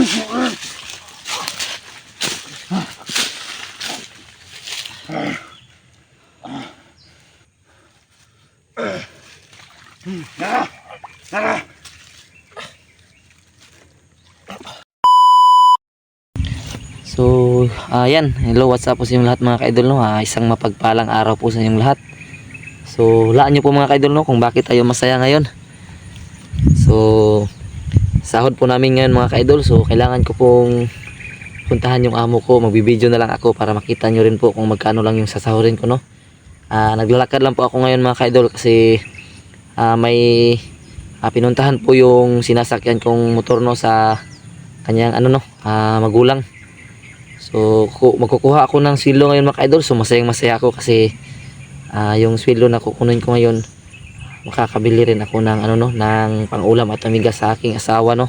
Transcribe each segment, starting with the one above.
So, ayan. Hello, what's up po sa inyong lahat mga ka-idol, no? Isang mapagpalang araw po sa inyong lahat. So, laan nyo po mga ka-idol, no, kung bakit tayo masaya ngayon. So, sahod po namin ngayon mga ka-idol. So, kailangan ko pong puntahan yung amo ko. Magbibideo na lang ako para makita nyo rin po kung magkano lang yung sasahurin ko, no? Naglalakad lang po ako ngayon mga ka-idol kasi may pinuntahan po yung sinasakyan kong motor, no, sa kanyang magulang. So magkukuha ako ng sweldo ngayon mga ka-idol. So masayang masaya ako kasi yung sweldo na kukunin ko ngayon, makakabili rin ako ng ng pang-ulam at amigas sa aking asawa, no.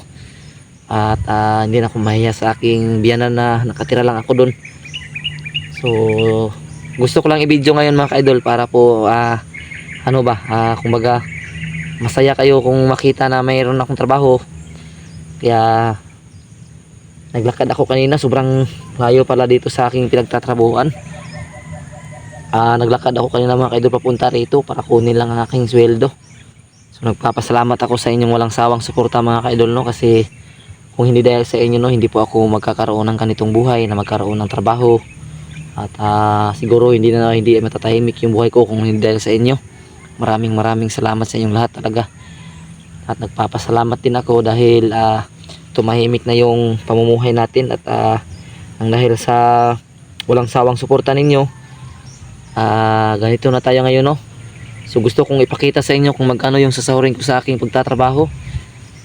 At hindi na ako mahiya sa aking biyanan na nakatira lang ako doon. So gusto ko lang i-video ngayon mga ka-idol para po kumbaga masaya kayo kung makita na mayroon akong trabaho. Kaya naglakad ako kanina, sobrang layo pala dito sa aking pinagtatrabuhan. Naglakad ako kanina mga ka-idol papunta rito para kunin lang ang aking sweldo. So nagpapasalamat ako sa inyong walang sawang suporta mga ka-idol, no, kasi kung hindi dahil sa inyo, no, hindi po ako magkakaroon ng ganitong buhay na magkaroon ng trabaho. At siguro hindi matatahimik yung buhay ko kung hindi dahil sa inyo. Maraming salamat sa inyong lahat talaga. At nagpapasalamat din ako dahil tumahimik na yung pamumuhay natin at ang dahil sa walang sawang suporta ninyo, ganito na tayo ngayon, no. So gusto kong ipakita sa inyo kung magkano yung sasahurin ko sa aking pagtatrabaho.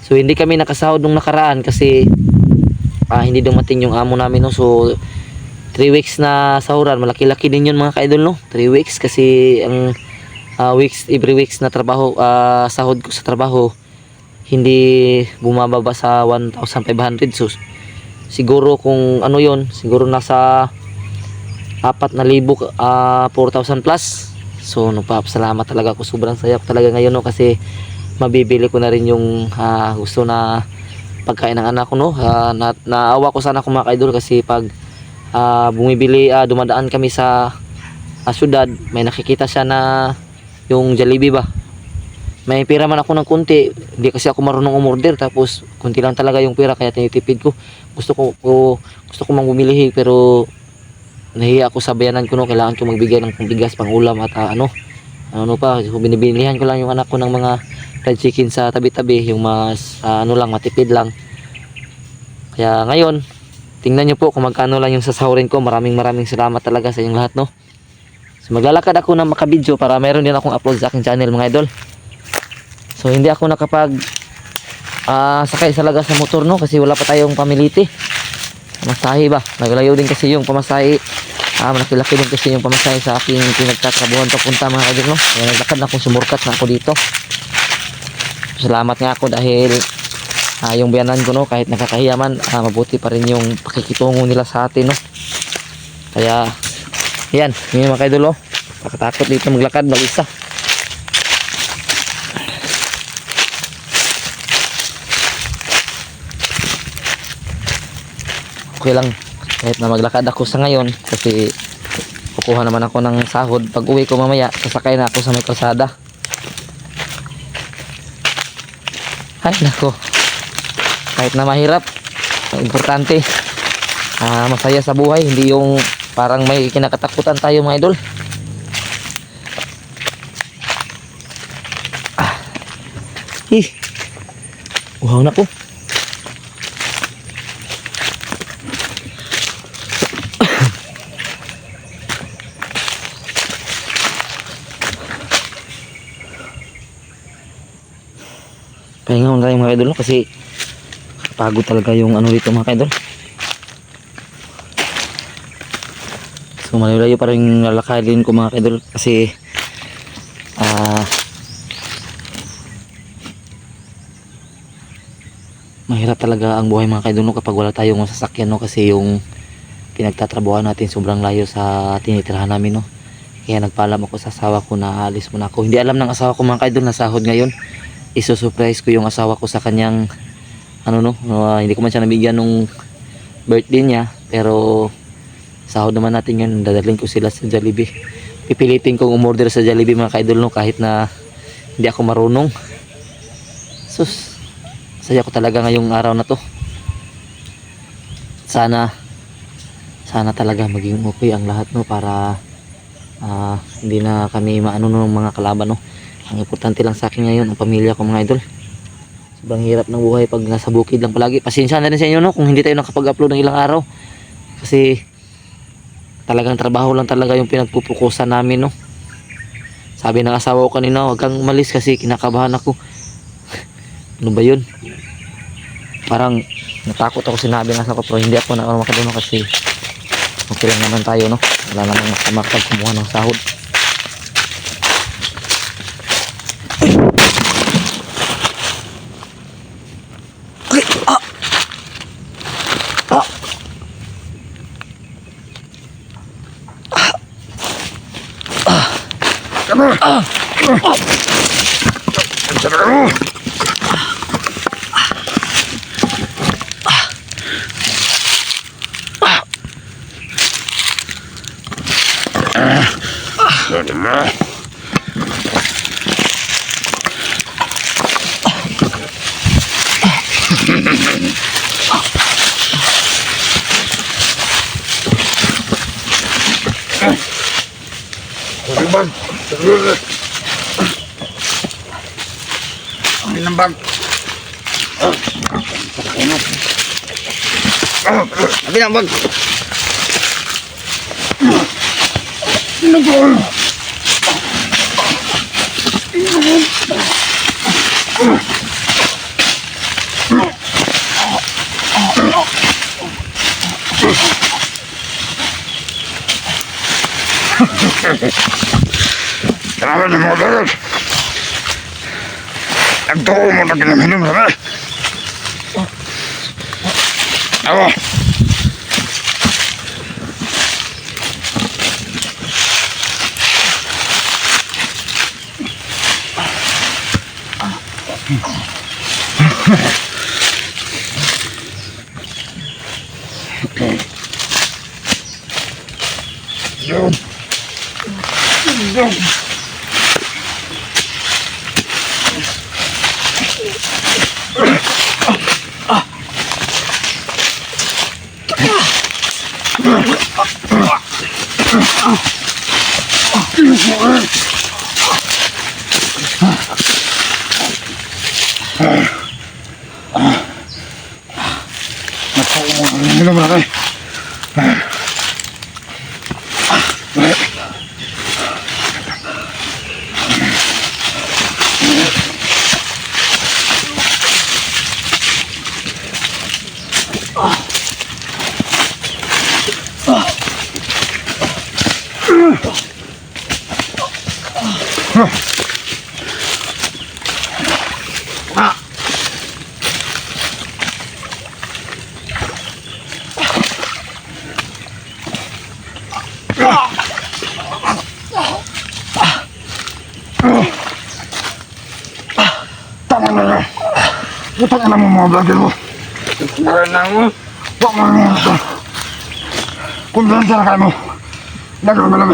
So hindi kami nakasahod nung nakaraan kasi hindi dumating yung amo namin, no. So 3 weeks na sahuran, malaki-laki din yun mga ka-idol, no. 3 weeks kasi ang every weeks na trabaho, sahod ko sa trabaho hindi bumababa sa 1,500. So siguro kung yun, siguro nasa 4,000, 4,000 plus. So nagpapasalamat talaga ako, sobrang saya ko talaga ngayon, no, kasi mabibili ko na rin yung gusto na pagkain ng anak ko, no. Naawa ko sana ako mga ka-idol kasi pag dumadaan kami sa syudad, may nakikita siya na yung Jollibee ba, may pera man ako ng kunti, hindi kasi ako marunong umorder, tapos kunti lang talaga yung pera kaya tinitipid ko. Gusto ko mang bumili pero nahiya ako sa bayanan ko, no. Kailangan ko magbigay ng pambigas, pang ulam at so binibilihan ko lang yung anak ko ng mga fried chicken sa tabi-tabi, yung mas matipid lang. Kaya ngayon tingnan nyo po kung magkano lang yung sasahurin ko. Maraming salamat talaga sa inyong lahat, no. So maglalakad ako na makabidyo para meron din akong upload sa aking channel mga idol. So hindi ako nakapag sakay talaga sa motor, no, kasi wala pa tayong pamiliti. Pamasahe ba, naglayo din kasi yung pamasahe. Malaki-laki din kasi yung pamasahe sa aking pinagtatrabuhan papunta mga idol, no. Kaya naglakad na akong, sumurkat na ako dito. Salamat nga ako dahil yung biyanan ko, no, kahit nakakahiya man, mabuti pa rin yung pakikitungo nila sa atin, no. Kaya yan, yung mga idol, nakatakot dito maglakad mag-isa. Okay lang kahit na maglakad ako sa ngayon kasi kukuha naman ako ng sahod. Pag uwi ko mamaya, sasakay na ako sa may kalsada. Ay nako, kahit na mahirap, importante masaya sa buhay, hindi yung parang may kinakatakutan tayo mga idol. Wow na ko. Pahinga muna tayo mga idol, kasi pagod talaga yung dito mga idol. So malayo pa rin lalakarin ko mga idol kasi mahirap talaga ang buhay mga idol, no, kapag wala tayong masasakyan, no, kasi yung pinagtatrabuhan natin sobrang layo sa tinitirahan namin, no. Kaya nagpaalam ako sa asawa ko na alis muna ako. Hindi alam ng asawa ko mga idol na sahod ngayon. Isusurprise ko yung asawa ko sa kanyang ano no, hindi ko man siya nabigyan nung birthday niya, pero sahod naman natin yun, dadalhin ko sila sa Jollibee. Pipilitin kong umorder sa Jollibee mga ka-idol no, kahit na hindi ako marunong. Sus, saya ko talaga ngayong araw na to. Sana talaga maging okay ang lahat no, para hindi na kami maano ng mga kalaban no. Ang importante lang sa akin ngayon ang pamilya ko mga idol. Sobrang hirap ng buhay pag nasa bukid lang palagi. Pasensya na rin sa inyo no kung hindi tayo nakapag-upload ng ilang araw, kasi talagang trabaho lang talaga yung pinagpupukusan namin no. Sabi ng asawa ko kanina, huwag kang umalis kasi kinakabahan ako. Ano ba yun? Parang natakot ako, sinabi ng asawa ko, pero hindi ako na makaduno kasi okay lang naman tayo no. Wala namang masama pag kumuha ng sahod. Bag. Abi na bag. Kenapa ni modal? Ito mo na ginaminom na rin. Awa. Yun. Yun. Minum na rin. Tama na yan. Utang na mo mga vlogger mo. Marana mo. Huwag mo nga ito. Kumbiyansa na kayo mo. Lagay mo lang.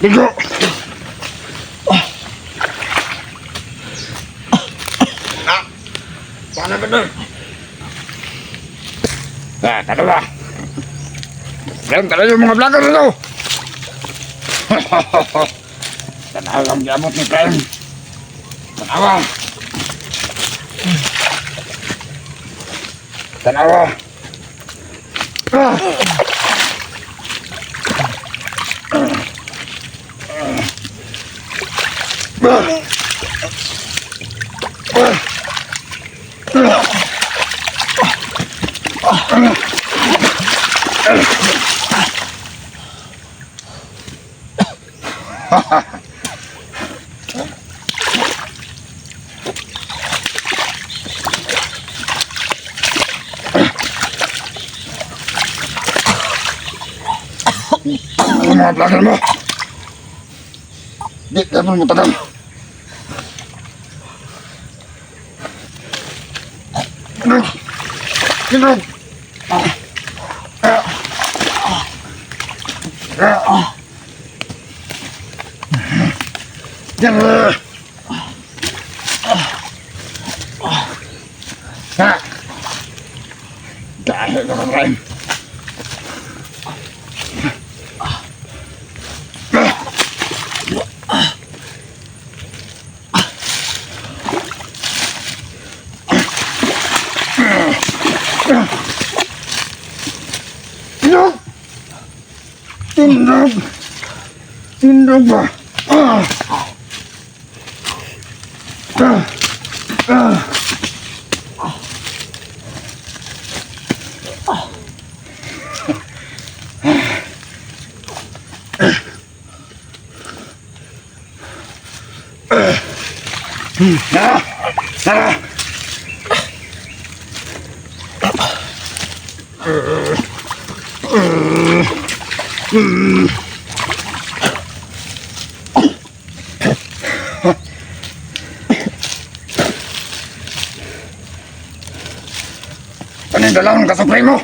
Ligo! Paano ba doon? Tara. Tara yung mga vlogger nito! Tanaw ang gamot ni Prem. Tanawa! Ano mga vlogger mo? Di, dapat mo tanong. Kinog! Kinog! Diyan mo! Ha! Dahil ka Brian. Tindog! Tindog! Tindog ba? Ano yung dalawang kasuplay mo?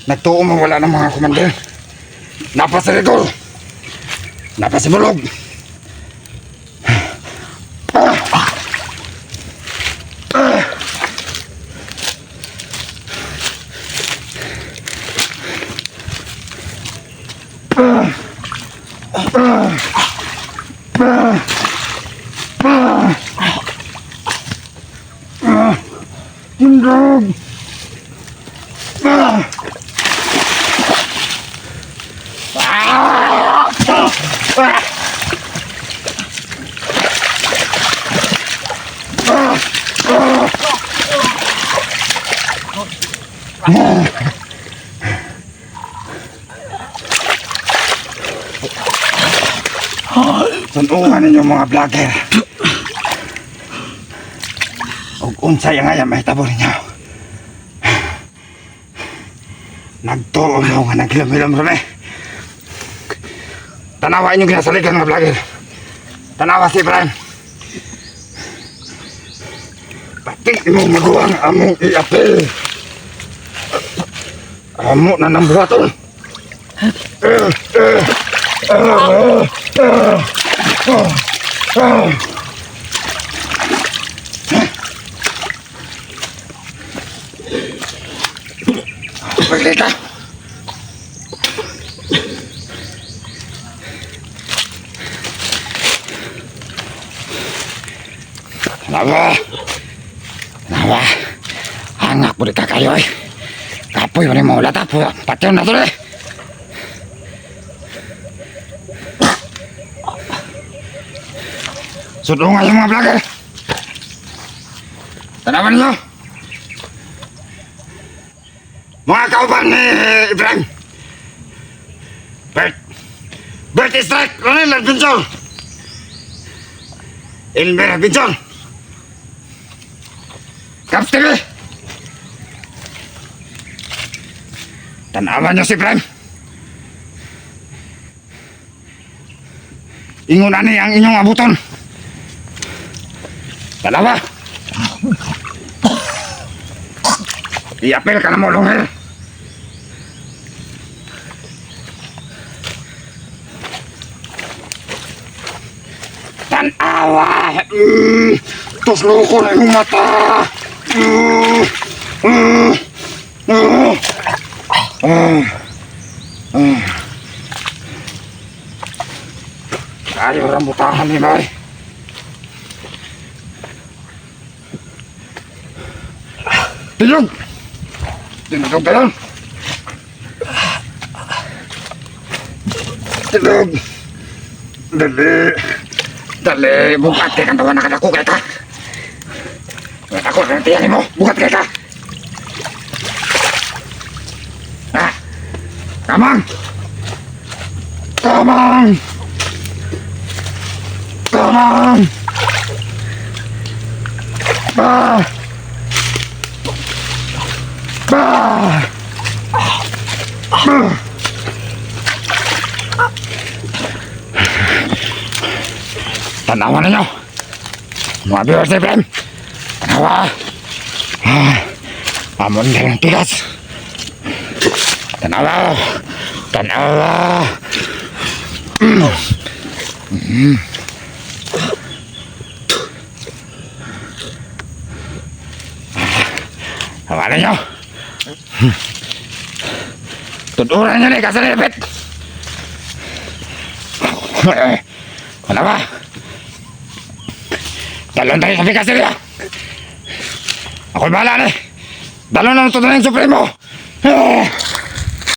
Nagtuo mo wala ng mga komander. Napasirigol. Napasibulog. Tindog! Sunungan ninyo mga vlogger. Ug unsay nga yan mahitabo ninyo. Nagtuo mo nga naghilom-hilom rami. Tanawa inyong ginasaligan mga vlogger. Tanawa si Brian. Pati mo magawa ang among i-apel. Amo na ng buhaton. Paglita. Nawa. Nawa. Anak po di kakayo eh. Kapoy mo rin maulat po. Pati na to eh. Sudungan yung mga vlogger. Tanawan niyo. Mga kauban ni Ibrahim. Bert Strike. Ronel Albinson. Elmer Albinson. Caps TV. Tanawan niyo si Ibrahim. Ingon ani ang inyong abuton. Dalawa. I-apel ka na mo, Longel. Tanawa. Tuslo ko na yung mata. Ayaw rambutahan ni Bay. Tindog! Tindog ka lang! Tindog! Dali! Dali! Bukat kay kang tawa na kanako kay ka! Ako na tiyan mo! Bukat kay ka! Kamang! Kamang! Kamang! Bah! Bah! Bah! Tanawa ninyo! Mga viewers ni Prem! Tanawa! Amon na yung tigas! Tanawa! Tanawa! Tanawa ninyo! Tuduran nyo na ikasalipit! Ano ba? Dalon tayo sa Picaseria! Ako'y bahala na eh! Dalon na ang tutunan yung Supremo!